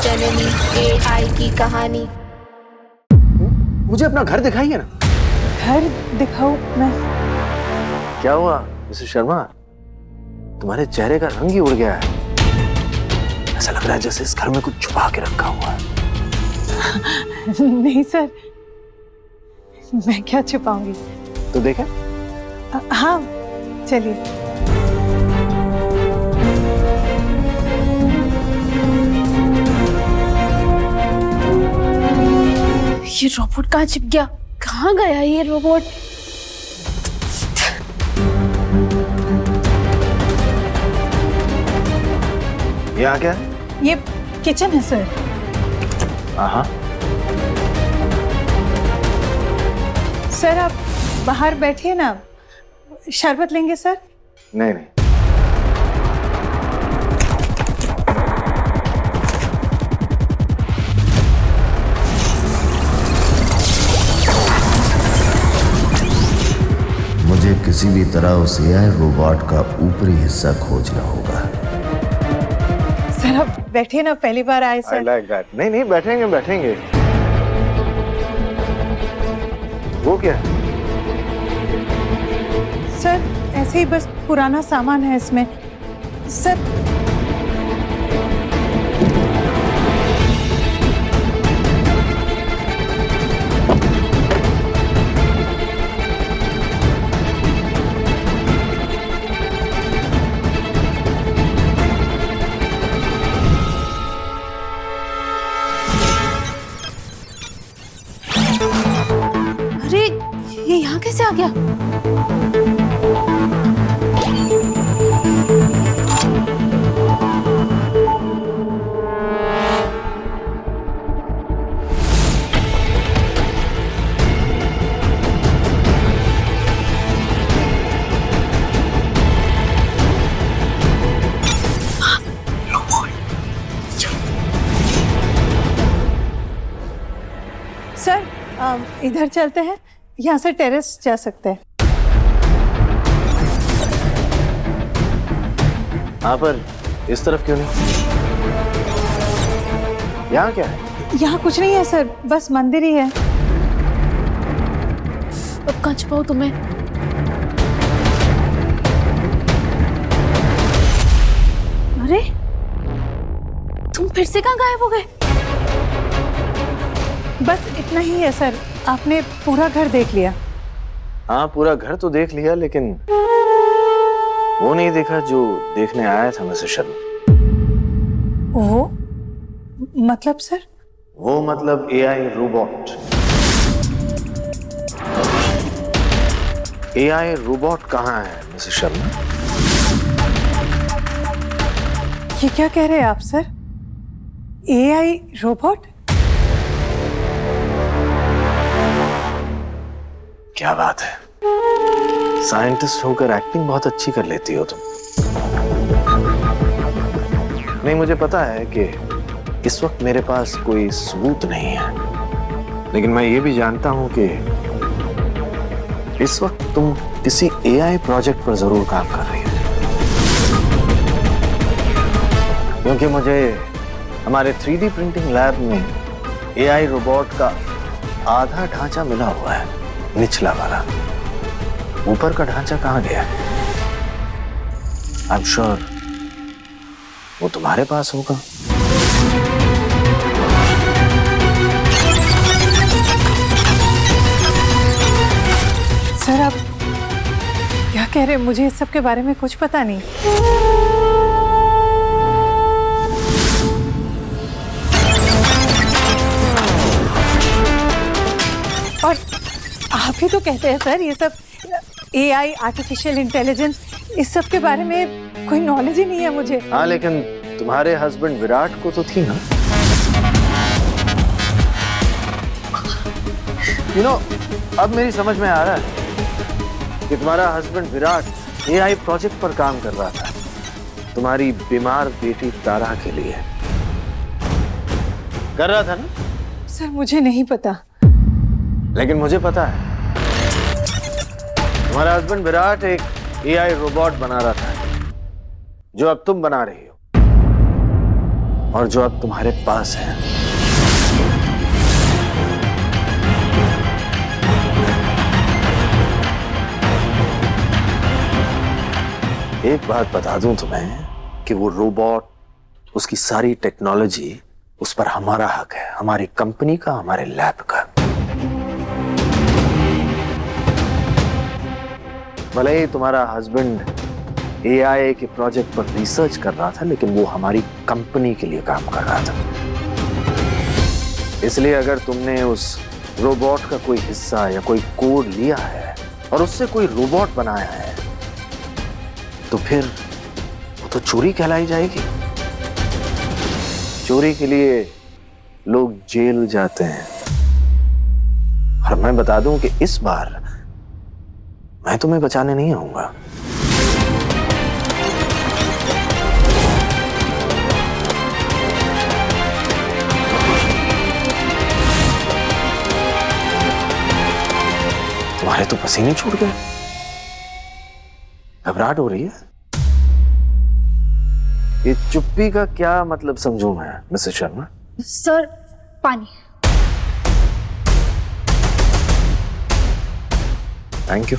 जननी AI की कहानी। मुझे अपना घर दिखाइए ना। घर दिखाऊं मैं? क्या हुआ मिसेस शर्मा, तुम्हारे चेहरे का रंग ही उड़ गया है। ऐसा लग रहा है जैसे इस घर में कुछ छुपा के रखा हुआ है। नहीं सर, मैं क्या छुपाऊंगी। तो देखें। हाँ चलिए। ये रोबोट कहाँ छिप गया? कहाँ गया ये रोबोट? यहाँ क्या है? ये किचन है सर। हाँ। सर आप बाहर बैठिए ना, शरबत लेंगे सर? नहीं नहीं। मुझे किसी भी तरह उस एआई रोबोट का ऊपरी हिस्सा खोजना होगा। सर आप बैठिए ना, पहली बार आए I सर। like that. नहीं नहीं, बैठेंगे बैठेंगे। वो क्या है? सर ऐसे ही बस पुराना सामान है इसमें सर। अरे ये यहाँ कैसे आ गया? सर इधर चलते हैं, यहाँ से टेरेस जा सकते हैं। हाँ पर इस तरफ क्यों नहीं? यहाँ क्या है? यहाँ कुछ नहीं है सर, बस मंदिर ही है। अब कहाँ छुपाऊं तुम्हें? अरे तुम फिर से कहाँ गायब हो गए? बस इतना ही है सर, आपने पूरा घर देख लिया। हाँ पूरा घर तो देख लिया, लेकिन वो नहीं देखा जो देखने आया था मिसेस शर्मा। वो मतलब सर? वो मतलब एआई रोबोट। एआई रोबोट कहाँ है मिसेस शर्मा? ये क्या कह रहे हैं आप सर? AI robot? क्या बात है, साइंटिस्ट होकर एक्टिंग बहुत अच्छी कर लेती हो तुम। नहीं, मुझे पता है कि इस वक्त मेरे पास कोई सबूत नहीं है, लेकिन मैं ये भी जानता हूं कि इस वक्त तुम किसी एआई प्रोजेक्ट पर जरूर काम कर रही हो, क्योंकि मुझे हमारे 3D प्रिंटिंग लैब में एआई रोबोट का आधा ढांचा मिला हुआ है, निचला वाला। ऊपर का ढांचा कहाँ गया? आई एम श्योर वो तुम्हारे पास होगा। सर आप क्या कह रहे हैं? मुझे इस सब के बारे में कुछ पता नहीं। और आप ही तो कहते हैं सर, ये सब एआई, आर्टिफिशियल इंटेलिजेंस, इस सब के बारे में कोई नॉलेज ही नहीं है मुझे। हाँ, लेकिन तुम्हारे हस्बैंड विराट को तो थी ना। यू नो, अब मेरी समझ में आ रहा है कि तुम्हारा हस्बैंड विराट एआई प्रोजेक्ट पर काम कर रहा था, तुम्हारी बीमार बेटी तारा के लिए कर रहा था ना? सर मुझे नहीं पता। लेकिन मुझे पता है, तुम्हारा हस्बैंड विराट एक एआई रोबोट बना रहा था, जो अब तुम बना रही हो। और जो अब तुम्हारे पास है। एक बात बता दूं तुम्हें कि वो रोबोट, उसकी सारी टेक्नोलॉजी, उस पर हमारा हक है, हमारी कंपनी का, हमारे लैब का। भले ही तुम्हारा हस्बैंड एआई के प्रोजेक्ट पर रिसर्च कर रहा था, लेकिन वो हमारी कंपनी के लिए काम कर रहा था। इसलिए अगर तुमने उस रोबोट का कोई हिस्सा या कोई कोड लिया है और उससे कोई रोबोट बनाया है, तो फिर वो तो चोरी कहलाई जाएगी। चोरी के लिए लोग जेल जाते हैं। और मैं बता दूं कि इस बार मैं तुम्हें बचाने नहीं आऊंगा। तुम्हारे तो पसीने छूट गए, घबराहट हो रही है। ये चुप्पी का क्या मतलब समझूं मैं, मिसेस शर्मा? सर, पानी। Thank you.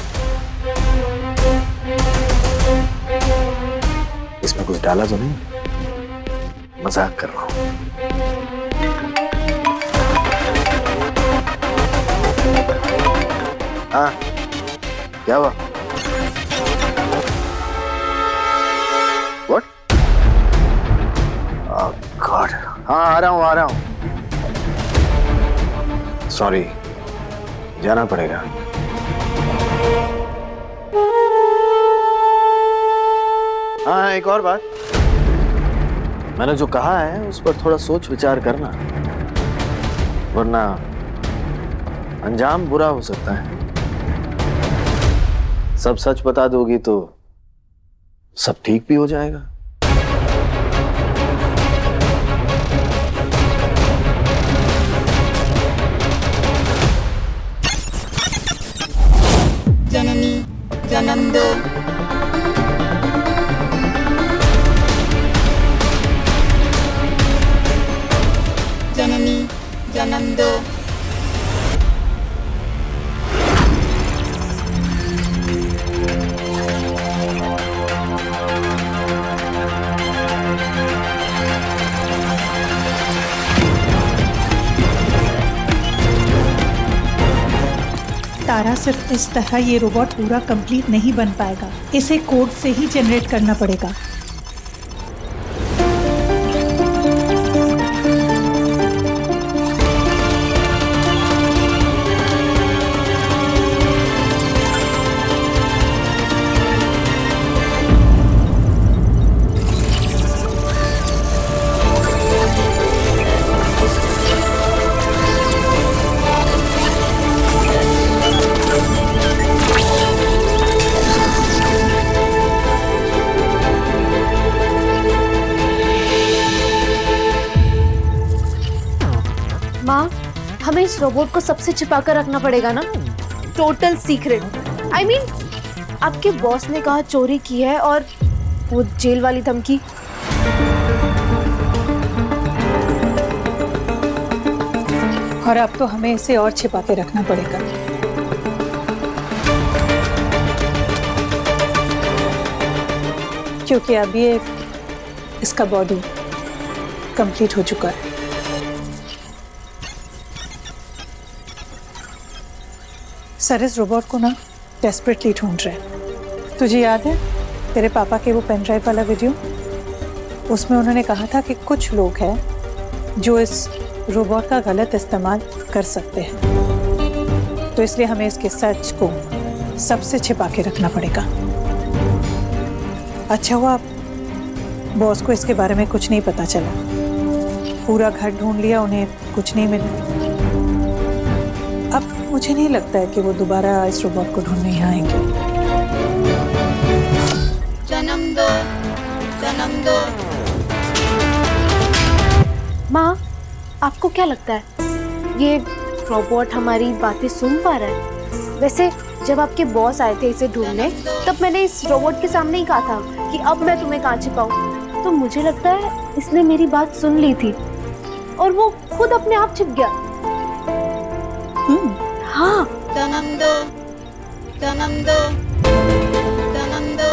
इसमें कुछ डाला तो नहीं? मजाक कर रहा हूं। हाँ, क्या हुआ? What? Oh God! हाँ, आ रहा हूं। सॉरी, जाना पड़ेगा। हाँ, एक और बात, मैंने जो कहा है उस पर थोड़ा सोच विचार करना, वरना अंजाम बुरा हो सकता है। सब सच बता दोगी तो सब ठीक भी हो जाएगा। जननी जन्म दो, जननी जन्म दो। तारा, सिर्फ इस तरह ये रोबोट पूरा कंप्लीट नहीं बन पाएगा। इसे कोड से ही जनरेट करना पड़ेगा। माँ, हमें इस रोबोट को सबसे छिपा कर रखना पड़ेगा ना, टोटल सीक्रेट। आई मीन, आपके बॉस ने कहा चोरी की है और वो जेल वाली धमकी। और अब तो हमें इसे और छिपा के रखना पड़ेगा। क्योंकि अब ये इसका बॉडी कंप्लीट हो चुका है। सर इस रोबोट को ना डेस्परेटली ढूंढ रहे हैं। तुझे याद है तेरे पापा के वो पेन ड्राइव वाला वीडियो? उसमें उन्होंने कहा था कि कुछ लोग हैं जो इस रोबोट का गलत इस्तेमाल कर सकते हैं। तो इसलिए हमें इसके सच को सबसे छिपा के रखना पड़ेगा। अच्छा हुआ बॉस को इसके बारे में कुछ नहीं पता चला। पूरा घर ढूंढ लिया, उन्हें कुछ नहीं मिला। अब मुझे नहीं लगता है कि वो दोबारा इस रोबोट को ढूंढने यहाँ आएंगे। जन्म दो, जन्म दो। माँ, आपको क्या लगता है ये रोबोट हमारी बातें सुन पा रहा है? वैसे जब आपके बॉस आए थे इसे ढूंढने, तब मैंने इस रोबोट के सामने ही कहा था कि अब मैं तुम्हें कहाँ छिपाऊं। तो मुझे लगता है इसने मेरी बात सुन ली थी और वो खुद अपने आप छिप गया। हाँ, जन्म दो, जन्म दो, जन्म दो,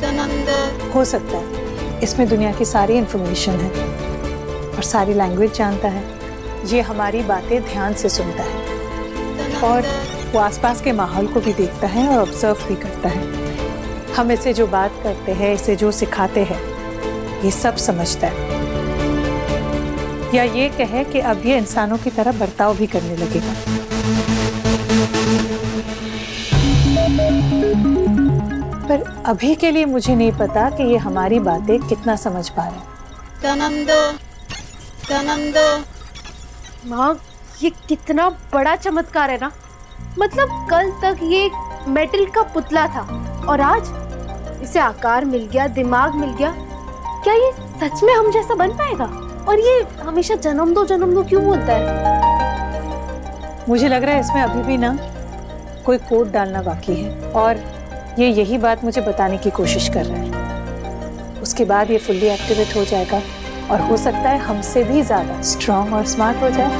जन्म दो। हो सकता है इसमें दुनिया की सारी इंफॉर्मेशन है और सारी लैंग्वेज जानता है। ये हमारी बातें ध्यान से सुनता है और वो आसपास के माहौल को भी देखता है और ऑब्जर्व भी करता है। हम इसे जो बात करते हैं, इसे जो सिखाते हैं, ये सब समझता है। या ये कहे कि अब ये इंसानों की तरह बर्ताव भी करने लगेगा। पर अभी के लिए मुझे नहीं पता कि ये हमारी बातें कितना समझ पा रहे हैं। जन्म दो, जन्म दो। माँ, ये कितना बड़ा चमत्कार है ना। मतलब कल तक ये एक मेटल का पुतला था और आज इसे आकार मिल गया, दिमाग मिल गया। क्या ये सच में हम जैसा बन पाएगा? और ये हमेशा जन्म दो क्यों बोलता है? मुझे लग रहा है इसमें अभी भी ना कोई कोड डालना बाकी है और ये यही बात मुझे बताने की कोशिश कर रहा है। उसके बाद ये फुल्ली एक्टिवेट हो जाएगा और हो सकता है हमसे भी ज्यादा स्ट्रांग और स्मार्ट हो जाए।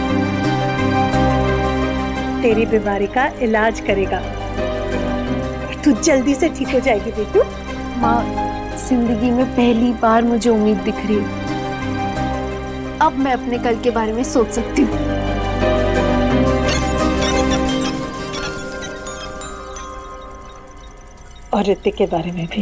तेरी बीमारी का इलाज करेगा और तू जल्दी से ठीक हो जाएगी बेटू। माँ, जिंदगी में पहली बार मुझे उम्मीद दिख रही है। अब मैं अपने कल के बारे में सोच सकती हूँ। और ऋतिक के बारे में भी।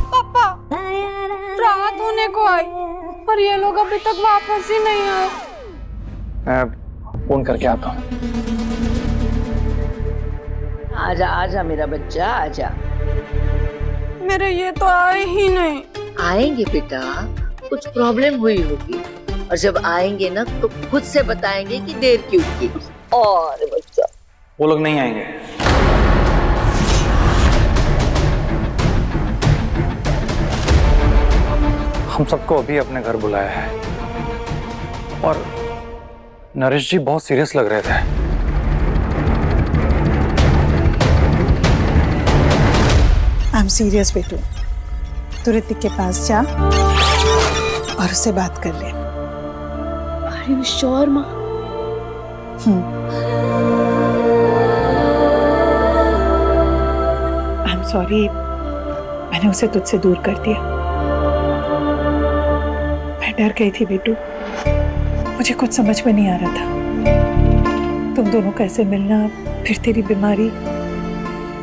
पापा, रात होने को आई और ये लोग अभी तक वापस ही नहीं आए। मैं फोन करके आता हूँ। आजा आजा मेरा बच्चा आजा। मेरे ये तो आए ही नहीं। आएंगे बेटा, कुछ प्रॉब्लम हुई होगी और जब आएंगे ना तो खुद से बताएंगे कि देर क्यों की। और बच्चा, वो लोग नहीं आएंगे। हम सबको अभी अपने घर बुलाया है और नरेश जी बहुत सीरियस लग रहे थे। आई एम सीरियस बेटू। तू ऋतिक के पास जा और उससे बात कर ले। Are you sure, माँ? आई एम सॉरी, मैंने उसे तुझसे दूर कर दिया। मैं डर गई थी बेटू, मुझे कुछ समझ में नहीं आ रहा था। तुम दोनों कैसे मिलना, फिर तेरी बीमारी,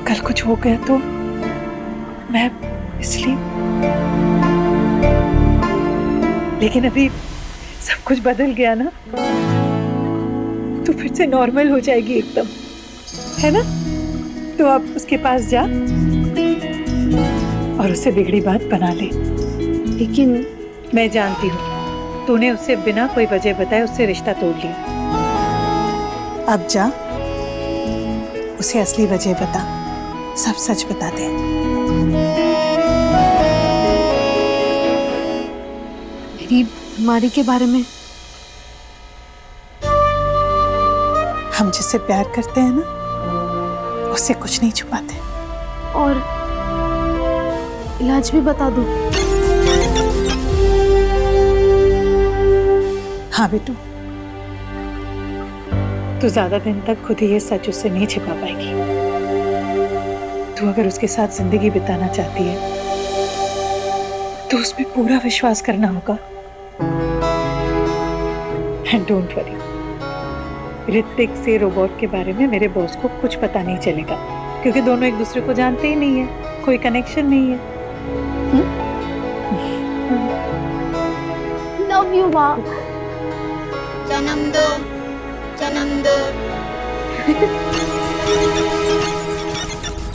कल कुछ हो गया तो मैं इसलिए। लेकिन अभी सब कुछ बदल गया ना, तो फिर से नॉर्मल हो जाएगी एकदम, है ना? तो आप उसके पास जा और उससे बिगड़ी बात बना ले। लेकिन मैं जानती हूँ तूने उससे बिना कोई वजह बताए उससे रिश्ता तोड़ लिया। अब जा, उसे असली वजह बता, सब सच बता दे। मेरी बीमारी के बारे में। हम जिससे प्यार करते हैं ना, उससे कुछ नहीं छुपाते। और इलाज भी बता दो। हाँ बेटू, तू ज्यादा दिन तक खुद ही ये सच उससे नहीं छिपा पाएगी। तू अगर उसके साथ जिंदगी बिताना चाहती है तो उसमें पूरा विश्वास करना होगा। एंड डोंट वरी, ऋतिक से रोबोट के बारे में मेरे बॉस को कुछ पता नहीं चलेगा, क्योंकि दोनों एक दूसरे को जानते ही नहीं है, कोई कनेक्शन नहीं है। लव यू माँ। जन्म दो, जन्म दो।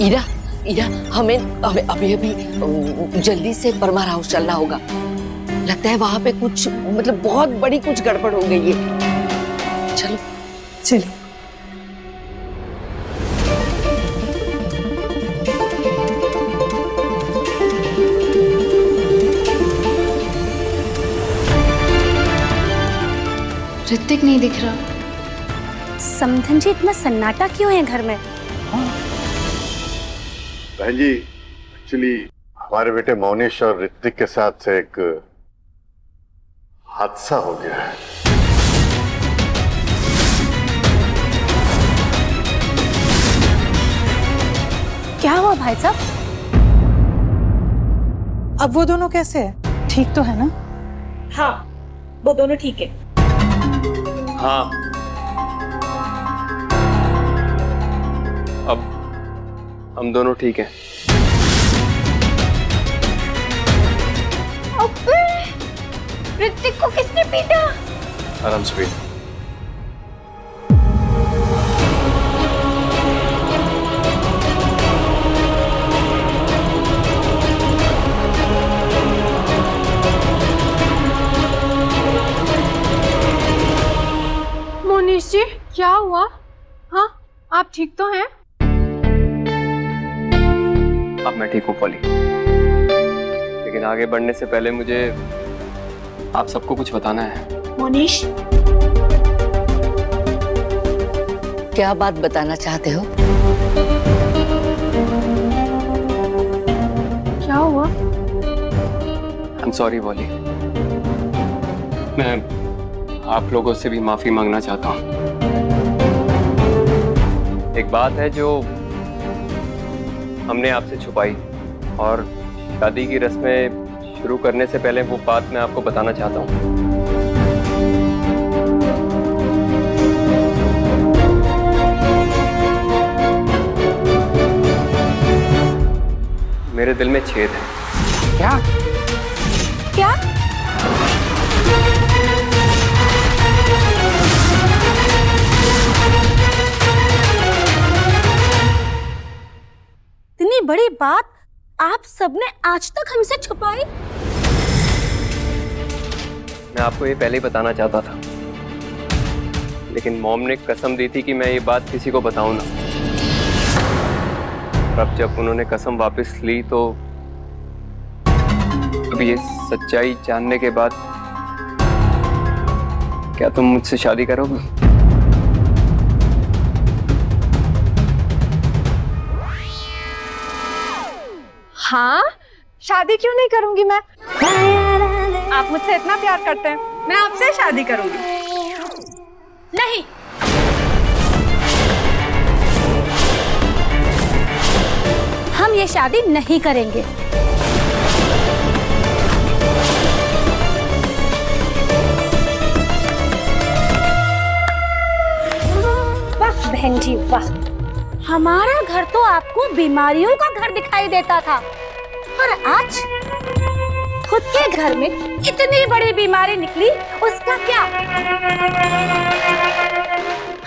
ईरा, ईरा, हमें हमें अभी अभी जल्दी से परमार हाउस चलना होगा। लगता है वहां पे कुछ मतलब बहुत बड़ी कुछ गड़बड़ हो गई है। चलो चलिए। ऋतिक नहीं दिख रहा। समधन जी, इतना सन्नाटा क्यों है घर में? बहन जी, एक्चुअली हमारे बेटे मोनिश और ऋतिक के साथ एक हादसा हो गया है। क्या हुआ भाई साहब? अब वो दोनों कैसे है? ठीक तो है ना? हाँ, वो दोनों ठीक है। हाँ, अब हम दोनों ठीक हैं। ऋतिक को किसने पीटा? आराम से पीट। मोनिश जी, क्या हुआ? हाँ, आप ठीक तो हैं? अब मैं ठीक हूँ पॉली, लेकिन आगे बढ़ने से पहले मुझे आप सबको कुछ बताना है। मोनिश, क्या बात बताना चाहते हो? क्या हुआ? आई एम सॉरी पॉली, मैं आप लोगों से भी माफी मांगना चाहता हूँ। एक बात है जो हमने आपसे छुपाई, और शादी की रस्में शुरू करने से पहले वो बात मैं आपको बताना चाहता हूँ। मेरे दिल में छेद है। क्या? क्या? इतनी बड़ी बात आप सबने आज तक हमसे छुपाई? मैं आपको ये पहले ही बताना चाहता था, लेकिन मॉम ने कसम दी थी कि मैं ये बात किसी को बताऊं ना। अब जब उन्होंने कसम वापस ली तो अब ये सच्चाई जानने के बाद क्या तुम मुझसे शादी करोगे? हाँ, शादी क्यों नहीं करूंगी मैं? आप मुझसे इतना प्यार करते हैं, मैं आपसे शादी करूंगी। नहीं, हम ये शादी नहीं करेंगे। वाह बहन जी वाह, हमारा घर तो आपको बीमारियों का घर दिखाई देता था, और आज खुद के घर में इतनी बड़ी बीमारी निकली, उसका क्या?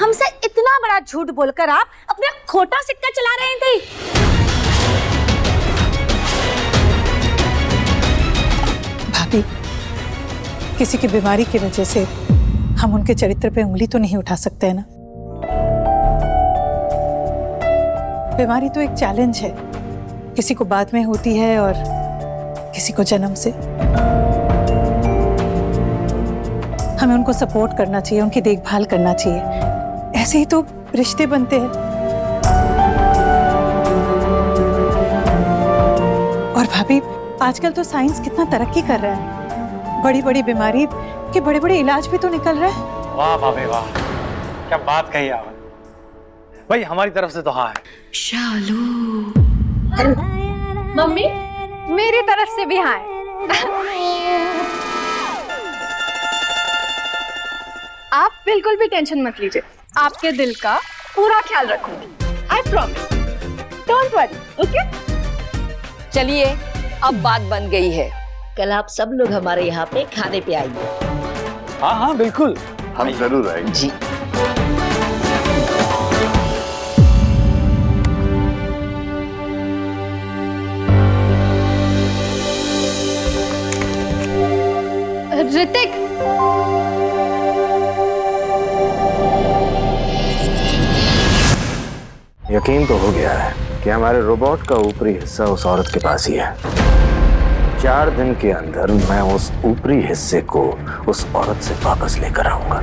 हमसे इतना बड़ा झूठ बोलकर आप अपना खोटा सिक्का चला रहे थे। भाभी, किसी की बीमारी की वजह से हम उनके चरित्र पे उंगली तो नहीं उठा सकते हैं ना। बीमारी तो एक चैलेंज है, किसी को बाद में होती है और किसी को जन्म से। हमें उनको सपोर्ट करना चाहिए, उनकी देखभाल करना चाहिए, ऐसे ही तो रिश्ते बनते हैं। और भाभी, आजकल तो साइंस कितना तरक्की कर रहा है, बड़ी बड़ी बीमारी के बड़े बड़े इलाज भी तो निकल रहे हैं। वाह भाभी वाह, क्या बात कही आपने। भाई हमारी तरफ से तो हाँ है। मम्मी, मेरी तरफ से भी हाँ है। आप बिल्कुल भी टेंशन मत लीजिए, आपके दिल का पूरा ख्याल रखूंगी। I promise, don't worry, okay? चलिए, अब बात बन गई है। कल आप सब लोग हमारे यहाँ पे खाने पे आइए। हाँ हाँ बिल्कुल, हम जरूर आएंगे जी। ऋतिक, यकीन तो हो गया है कि हमारे रोबोट का ऊपरी हिस्सा उस औरत के पास ही है। 4 दिन के अंदर मैं उस ऊपरी हिस्से को उस औरत से वापस लेकर आऊंगा।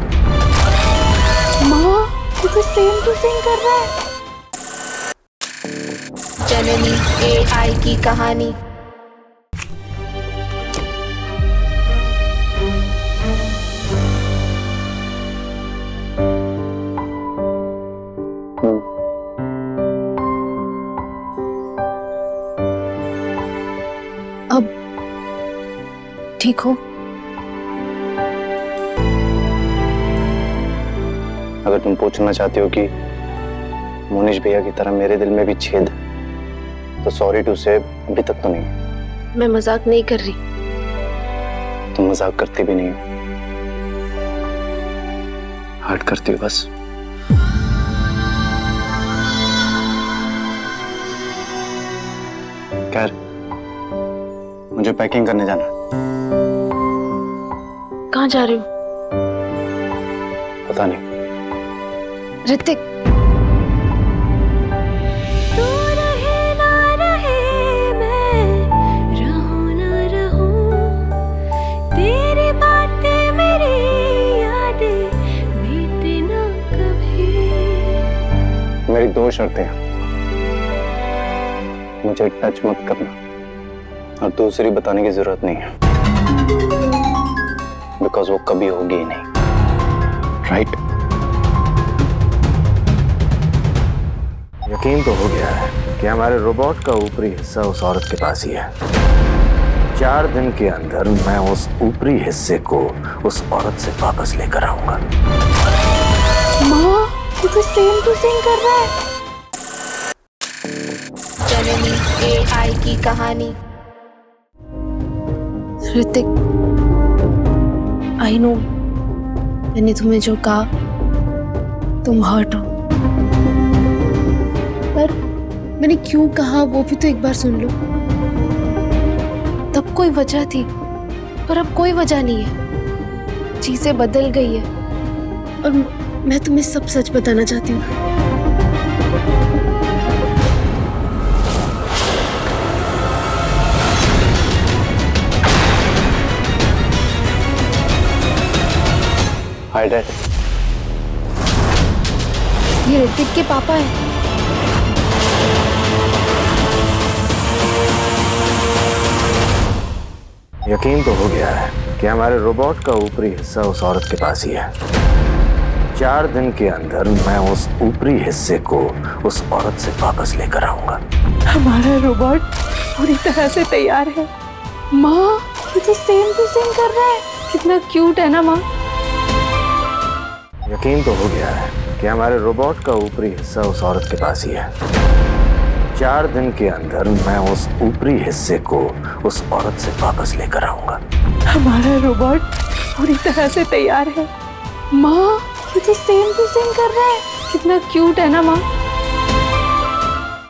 माँ ये तो सेम टू सेम कर रहा है। जननी AI की कहानी। अब ठीक हो? अगर तुम पूछना चाहती हो कि मोनिश भैया की तरह मेरे दिल में भी छेद है, तो सॉरी टू से अभी तक तो नहीं। मैं मजाक नहीं कर रही। तुम मजाक करती भी नहीं हो, हर्ट करती हो बस। खैर, मुझे पैकिंग करने जाना। कहाँ जा रहे हो? पता नहीं। ऋतिक, तू रहे ना रहे, मैं रहूं ना रहूं, तेरी बातें मेरी यादें बीते ना कभी। मेरी 2 शर्तें हैं। मुझे टच मत करना, और दूसरी बताने की जरूरत नहीं है, बिकॉज वो कभी होगी ही नहीं। राइट? यकीन तो हो गया है कि हमारे रोबोट का ऊपरी हिस्सा उस औरत के पास ही है। 4 दिन के अंदर मैं उस ऊपरी हिस्से को उस औरत से वापस लेकर आऊंगा। माँ ये तो सेम टू सेम कर रहा है। जननी AI की कहानी। ऋतिक, आई नो मैंने तुम्हें जो कहा तुम हर्ट हो, पर मैंने क्यों कहा वो भी तो एक बार सुन लो। तब कोई वजह थी, पर अब कोई वजह नहीं है। चीजें बदल गई है और मैं तुम्हें सब सच बताना चाहती हूँ। Hi dad. ये ऋतिक के पापा है। यकीन तो हो गया है कि हमारे रोबोट का ऊपरी हिस्सा उस औरत के पास ही है। 4 दिन के अंदर मैं उस ऊपरी हिस्से को उस औरत से वापस लेकर आऊंगा। हमारा रोबोट पूरी तरह से तैयार है। माँ ये तो सेम टू सेम कर रहा है। कितना क्यूट है ना माँ। यकीन तो हो गया है कि हमारे रोबोट का ऊपरी हिस्सा उस औरत के पास ही है। 4 दिन के अंदर मैं उस ऊपरी हिस्से को उस औरत से वापस लेकर आऊंगा। हमारा रोबोट पूरी तरह से तैयार है। माँ ये तो सेम टू सेम कर रहा है। कितना क्यूट है ना माँ।